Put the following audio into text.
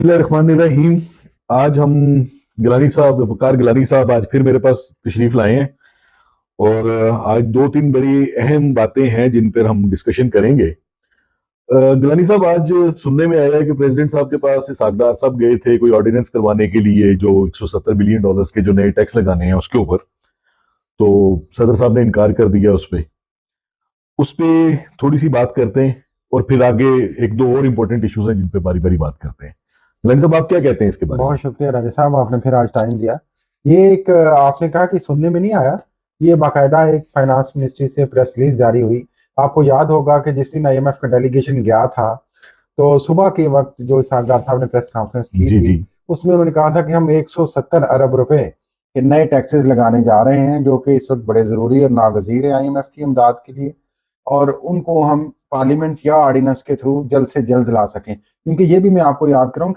बिस्मिल्लाहिर्रहमानिर्रहीम। आज हम गिलानी साहब, वकार गिलानी साहब आज फिर मेरे पास तशरीफ लाए हैं और आज दो तीन बड़ी अहम बातें हैं जिन पर हम डिस्कशन करेंगे। गिलानी साहब, आज सुनने में आया है कि प्रेसिडेंट साहब के पास सागदार साहब गए थे कोई ऑर्डिनेंस करवाने के लिए, जो 170 बिलियन डॉलर्स के जो नए टैक्स लगाने हैं उसके ऊपर। तो सदर साहब ने इनकार कर दिया उस पे थोड़ी सी बात करते हैं और फिर आगे एक दो और इम्पोर्टेंट इश्यूज हैं जिन पे बारी बारी बात करते हैं। गिलानी साहब, आप क्या कहते हैं इसके बारे में? बहुत शुक्रिया राजा साहब, आपने फिर आज टाइम दिया। ये एक आपने कहा कि सुनने में नहीं आया, ये बाकायदा एक फाइनेंस मिनिस्ट्री से प्रेस रिलीज जारी हुई। आपको याद होगा कि जिस दिन आईएमएफ का डेलीगेशन गया था, तो सुबह के वक्त जो सागदार साहब ने प्रेस कॉन्फ्रेंस की जी थी, जी। उसमें उन्होंने कहा था कि हम 170 अरब रुपए के नए टैक्सेस लगाने जा रहे हैं, जो कि इस वक्त बड़े जरूरी और नागजीर है आईएमएफ की इमदाद के लिए, और उनको हम पार्लियामेंट या ऑर्डिनेंस के थ्रू जल्द से जल्द ला सकें। क्योंकि ये भी मैं आपको याद कराऊं कि